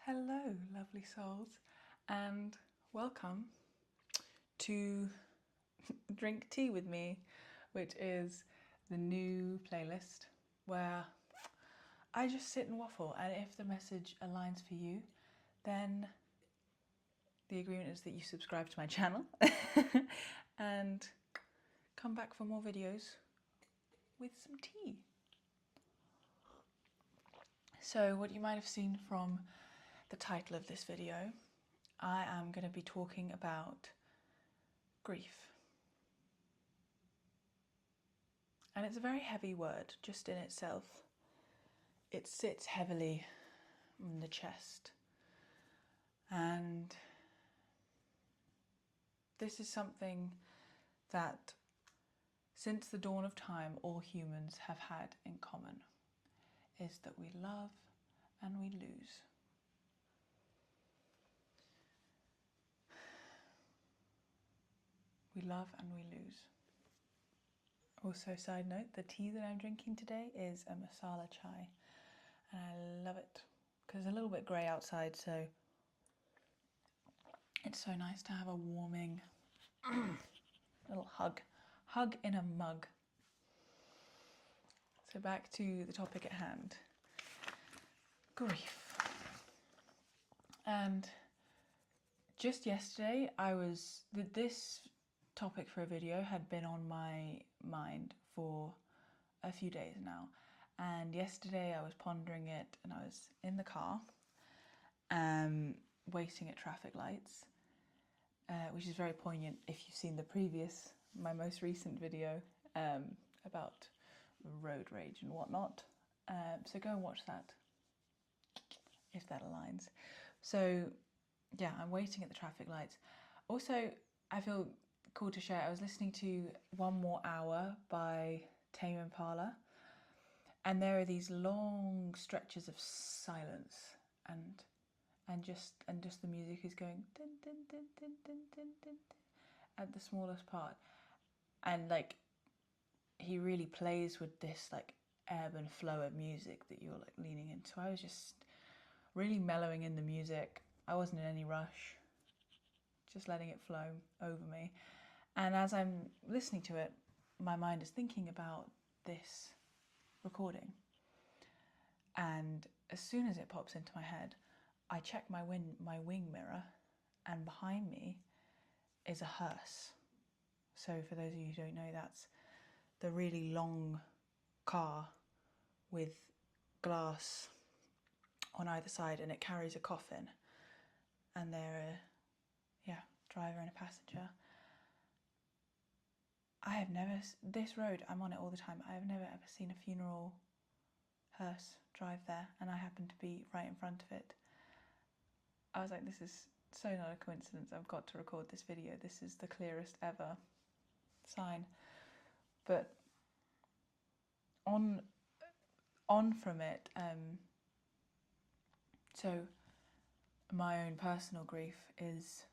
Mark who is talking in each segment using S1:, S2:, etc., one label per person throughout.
S1: Hello, lovely souls, and welcome to Drink Tea with Me, which is the new playlist where I just sit and waffle, and if the message aligns for you, then the agreement is that you subscribe to my channel and come back for more videos with some tea. So what you might have seen from the title of this video, I am going to be talking about grief. And it's a very heavy word just in itself. It sits heavily in the chest. And this is something that since the dawn of time all humans have had in common, is that we love and we lose. We love and we lose. Also, side note, the tea that I'm drinking today is a masala chai, and I love it because it's a little bit grey outside, so it's so nice to have a warming little hug in a mug. So back to the topic at hand, grief. And just yesterday this topic for a video had been on my mind for a few days now, and yesterday I was pondering it, and I was in the car waiting at traffic lights, which is very poignant if you've seen my most recent video about road rage and whatnot, so go and watch that if that aligns. So yeah, I'm waiting at the traffic lights. Also, I feel called to share, I was listening to One More Hour by Tame Impala, and there are these long stretches of silence, and just the music is going din, din, din, din, din, din, din, at the smallest part, and like he really plays with this like ebb and flow of music that you're like leaning into. So I was just really mellowing in the music. I wasn't in any rush, just letting it flow over me. And as I'm listening to it, my mind is thinking about this recording. And as soon as it pops into my head, I check my wing mirror, and behind me is a hearse. So for those of you who don't know, that's the really long car with glass on either side, and it carries a coffin. And they're a driver and a passenger. This road, I'm on it all the time, I have never ever seen a funeral hearse drive there, and I happened to be right in front of it. I was like, this is so not a coincidence, I've got to record this video, this is the clearest ever sign. But on from it, so my own personal grief is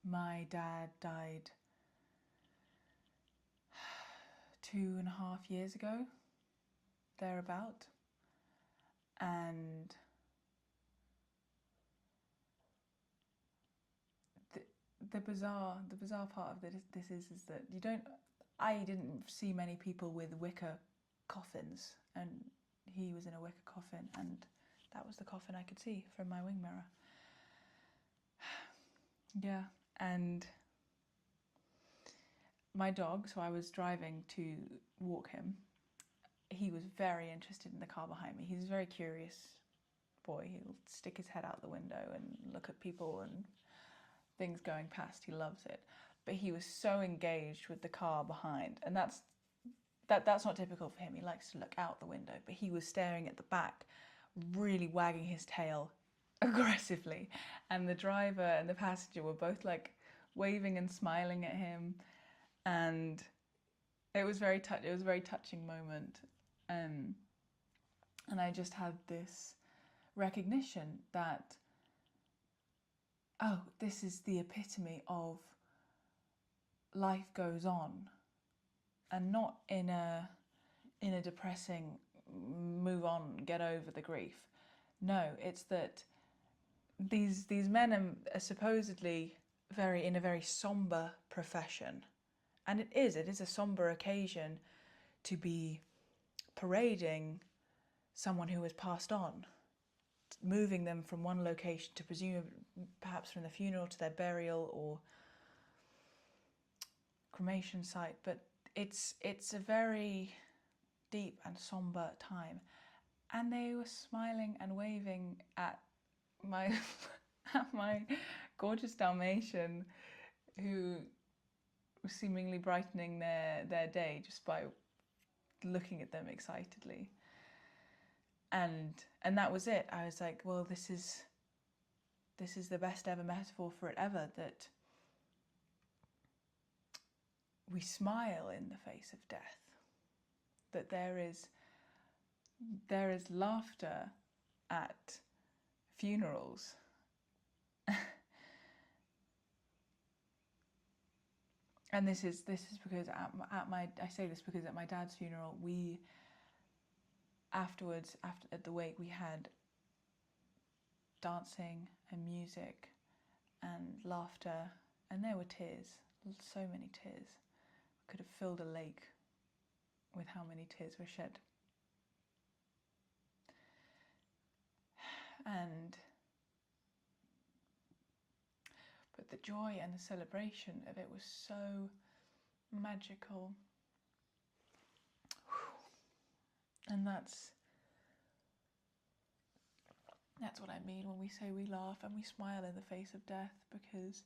S1: my dad died 2.5 years ago, thereabout, and the bizarre part of this is that I didn't see many people with wicker coffins, and he was in a wicker coffin, and that was the coffin I could see from my wing mirror. Yeah, and my dog, so I was driving to walk him, he was very interested in the car behind me. He's a very curious boy. He'll stick his head out the window and look at people and things going past. He loves it. But he was so engaged with the car behind, and that's not typical for him. He likes to look out the window, but he was staring at the back, really wagging his tail aggressively, and the driver and the passenger were both like waving and smiling at him, and it was a very touching moment. And I just had this recognition that, oh, this is the epitome of life goes on, and not in a depressing move on, get over the grief. No, it's that these men are supposedly in a very somber profession, and it is a somber occasion to be parading someone who has passed on, moving them from one location to perhaps from the funeral to their burial or cremation site. But it's a very deep and somber time, and they were smiling and waving at my at my gorgeous Dalmatian, who was seemingly brightening their day just by looking at them excitedly. And that was it. I was like, well, this is the best ever metaphor for it ever, that we smile in the face of death, that there is laughter at funerals. And this is because I say this because at my dad's funeral, we after at the wake, we had dancing and music and laughter, and there were tears, so many tears. Could have filled a lake with how many tears were shed. But the joy and the celebration of it was so magical. And that's what I mean when we say we laugh and we smile in the face of death, because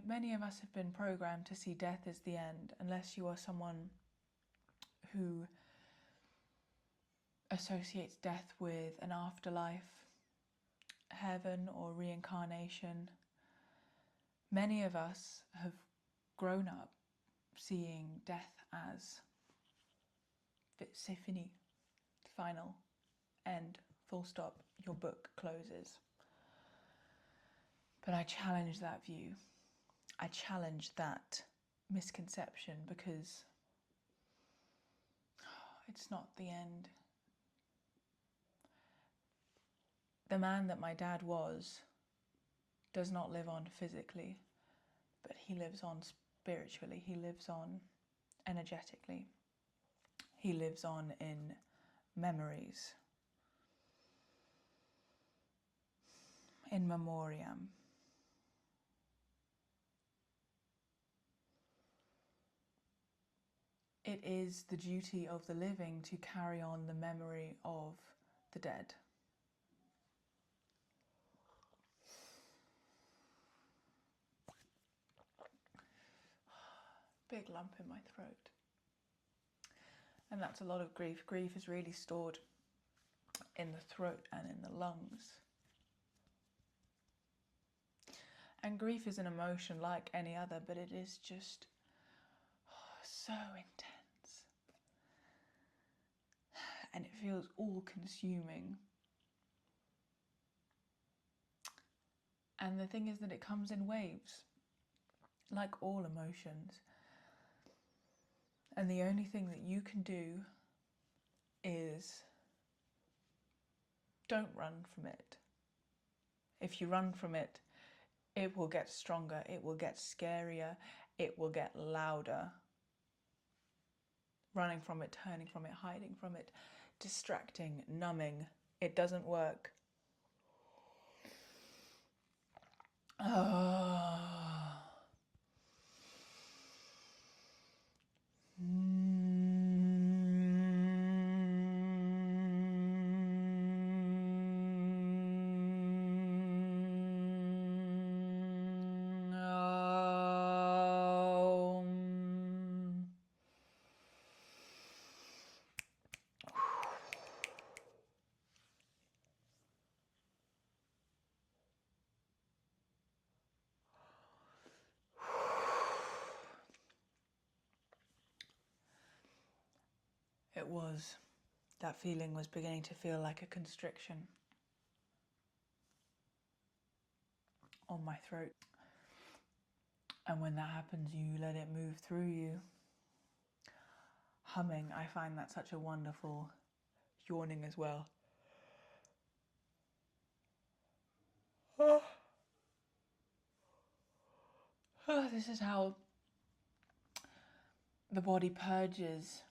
S1: many of us have been programmed to see death as the end, unless you are someone who associates death with an afterlife, heaven, or reincarnation. Many of us have grown up seeing death as c'est fini, final, end, full stop, your book closes. But I challenge that view. I challenge that misconception, because it's not the end. The man that my dad was does not live on physically, but he lives on spiritually. He lives on energetically. He lives on in memories, in memoriam. It is the duty of the living to carry on the memory of the dead. Big lump in my throat. And that's a lot of grief. Grief is really stored in the throat and in the lungs. And grief is an emotion like any other, but it is just so intense. And it feels all-consuming. And the thing is that it comes in waves, like all emotions. And the only thing that you can do is don't run from it. If you run from it, it will get stronger, it will get scarier, it will get louder. Running from it, turning from it, hiding from it, distracting, numbing, it doesn't work. That feeling was beginning to feel like a constriction on my throat. And when that happens, you let it move through you. Humming, I find that such a wonderful yawning as well. Oh, this is how the body purges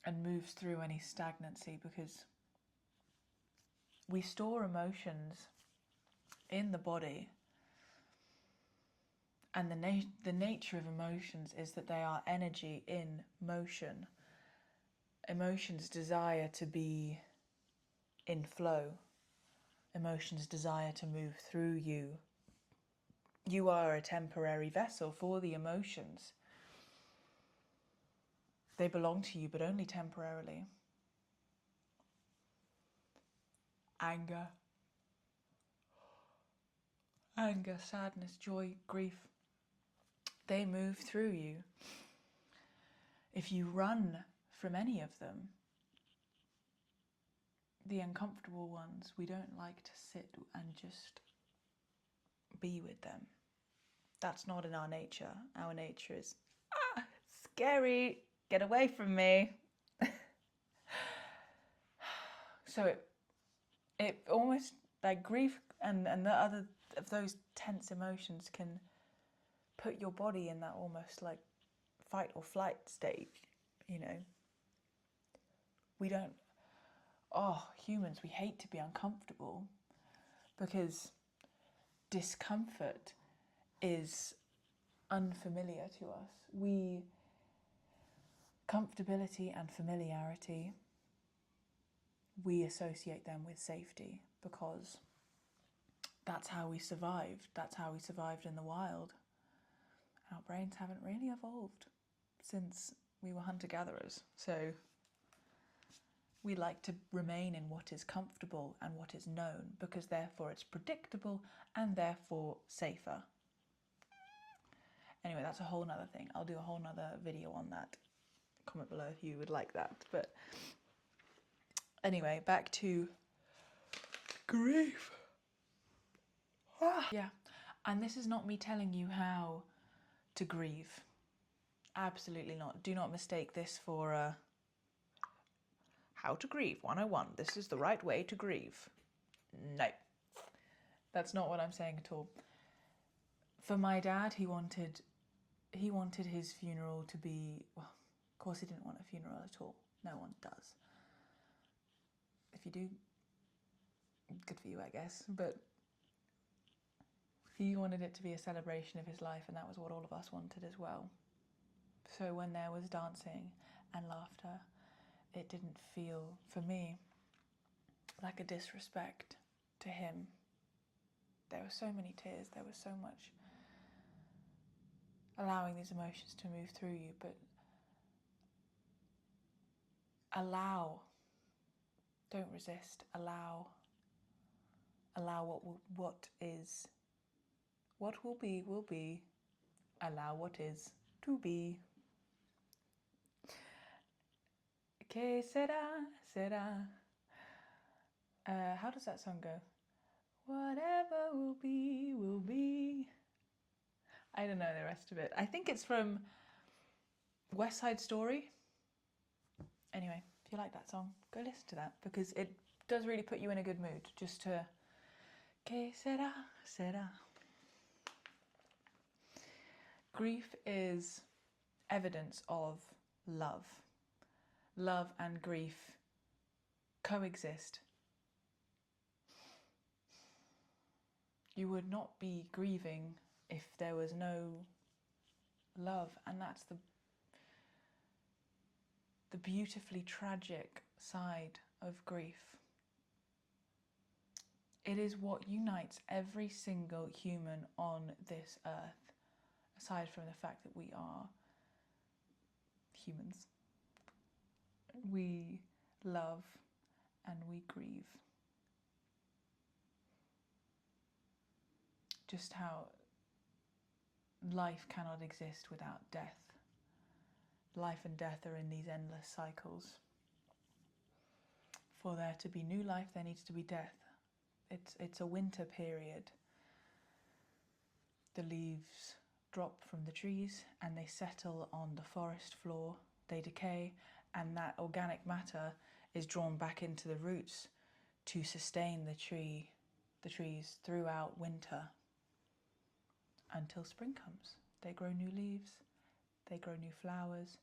S1: and moves through any stagnancy, because we store emotions in the body, and the nature of emotions is that they are energy in motion. Emotions desire to be in flow. Emotions desire to move through you. You are a temporary vessel for the emotions. They belong to you, but only temporarily. Anger, sadness, joy, grief, they move through you. If you run from any of them, the uncomfortable ones, we don't like to sit and just be with them. That's not in our nature. Our nature is, scary, get away from me. So it almost, like grief and the other of those tense emotions can put your body in that almost like fight or flight state, you know. We don't, humans, we hate to be uncomfortable, because discomfort is unfamiliar to us. Comfortability and familiarity, we associate them with safety, because that's how we survived. That's how we survived in the wild. Our brains haven't really evolved since we were hunter-gatherers. So we like to remain in what is comfortable and what is known, because therefore it's predictable and therefore safer. Anyway, that's a whole nother thing. I'll do a whole nother video on that. Comment below if you would like that. But anyway, back to grief. Yeah, and this is not me telling you how to grieve. Absolutely not. Do not mistake this for how to grieve 101. This is the right way to grieve. No, that's not what I'm saying at all. For my dad, he wanted his funeral to be, well, of course he didn't want a funeral at all. No one does. If you do, good for you, I guess. But he wanted it to be a celebration of his life, and that was what all of us wanted as well. So when there was dancing and laughter, it didn't feel, for me, like a disrespect to him. There were so many tears, there was so much allowing these emotions to move through you, but allow, don't resist, allow what will be, allow what is to be. Que será, será. How does that song go? Whatever will be, will be. I don't know the rest of it. I think it's from West Side Story. Anyway, if you like that song, go listen to that, because it does really put you in a good mood, just to que será, será. Grief is evidence of love. Love and grief coexist. You would not be grieving if there was no love, and that's the beautifully tragic side of grief. It is what unites every single human on this earth, aside from the fact that we are humans. We love and we grieve. Just how life cannot exist without death. Life and death are in these endless cycles. For there to be new life, there needs to be death. It's a winter period. The leaves drop from the trees and they settle on the forest floor. They decay, and that organic matter is drawn back into the roots to sustain the trees throughout winter until spring comes. They grow new leaves, they grow new flowers.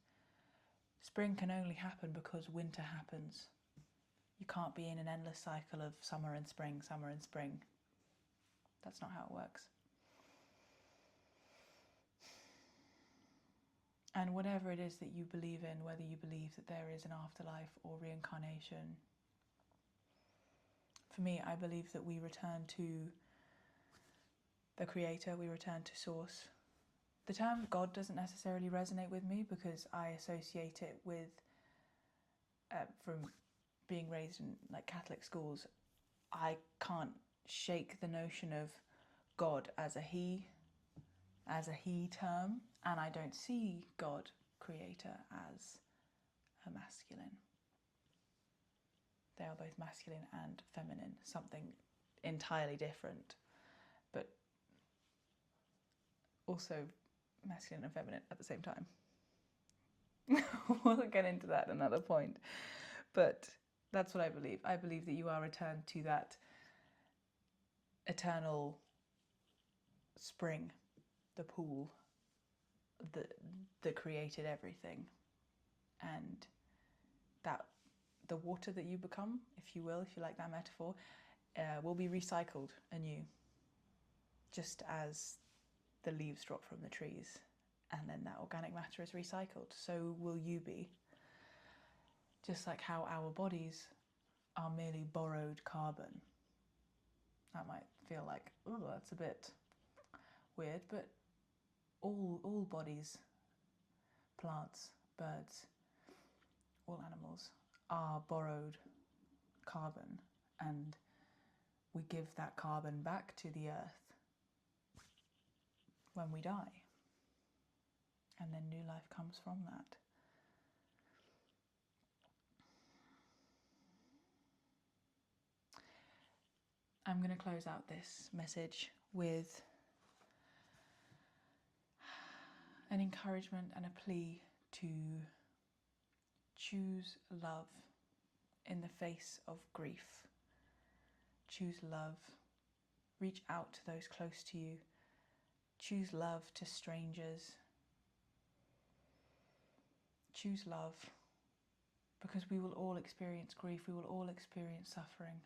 S1: Spring can only happen because winter happens. You can't be in an endless cycle of summer and spring, summer and spring. That's not how it works. And whatever it is that you believe in, whether you believe that there is an afterlife or reincarnation, for me, I believe that we return to the Creator, we return to Source. The term God doesn't necessarily resonate with me because I associate it with, from being raised in like Catholic schools, I can't shake the notion of God as a he term, and I don't see God, Creator, as a masculine. They are both masculine and feminine, something entirely different, but also masculine and feminine at the same time. We'll get into that at another point, but that's what I believe. I believe that you are returned to that eternal spring, the pool that created everything, and that the water that you become, if you will, if you like that metaphor, will be recycled anew, just as the leaves drop from the trees and then that organic matter is recycled. So will you be. Just like how our bodies are merely borrowed carbon. That might feel like, oh, that's a bit weird, but all bodies, plants, birds, all animals are borrowed carbon, and we give that carbon back to the earth when we die, and then new life comes from that. I'm going to close out this message with an encouragement and a plea to choose love in the face of grief. Choose love. Reach out to those close to you. Choose love to strangers. Choose love, because we will all experience grief. We will all experience suffering.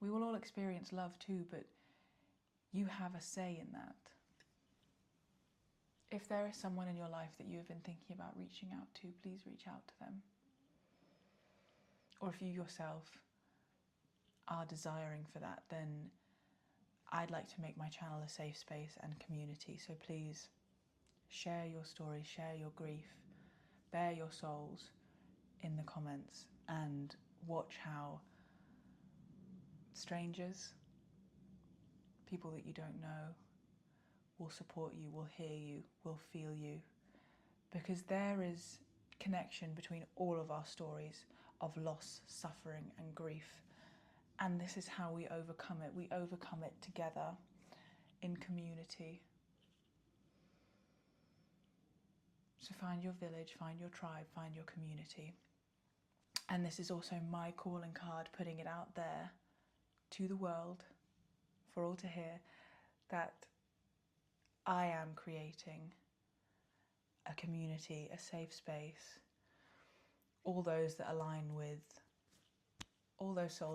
S1: We will all experience love too, but you have a say in that. If there is someone in your life that you have been thinking about reaching out to, please reach out to them. Or if you yourself are desiring for that, then I'd like to make my channel a safe space and community. So please share your story, share your grief, bare your souls in the comments, and watch how strangers, people that you don't know, will support you, will hear you, will feel you, because there is connection between all of our stories of loss, suffering and grief, and this is how we overcome it. We overcome it together in community. So find your village, find your tribe, find your community. And this is also my calling card, putting it out there to the world for all to hear, that I am creating a community, a safe space, all those souls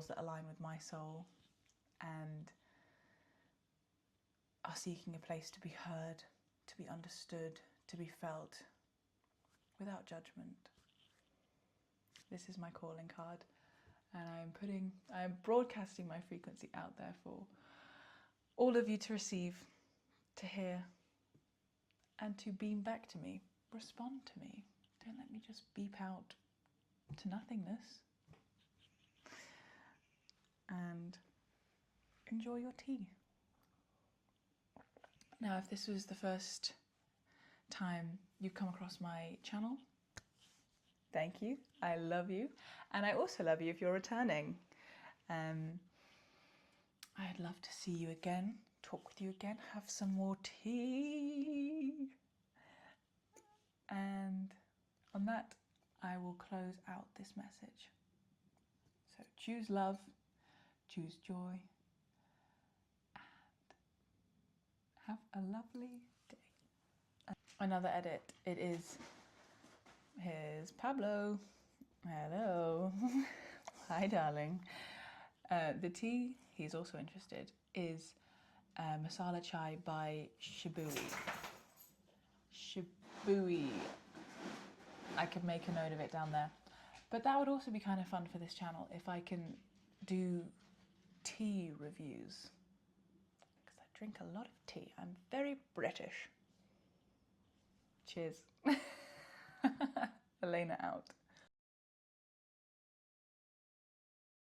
S1: that align with my soul and are seeking a place to be heard, to be understood, to be felt without judgment. This is my calling card, and I am broadcasting my frequency out there for all of you to receive, to hear, and to beam back to me. Respond to me. Don't let me just beep out to nothingness. And enjoy your tea. Now, if this was the first time you've come across my channel, thank you. I love you. And I also love you if you're returning. I'd love to see you again, talk with you again, have some more tea. And on that, I will close out this message. choose love, choose joy, and have a lovely day. Another edit, it is, here's Pablo. Hello. Hi, darling. The tea, he's also interested, is Masala Chai by SHIBUI. SHIBUI. I could make a note of it down there. But that would also be kind of fun for this channel if I can do tea reviews. Because I drink a lot of tea. I'm very British. Cheers. Elena out.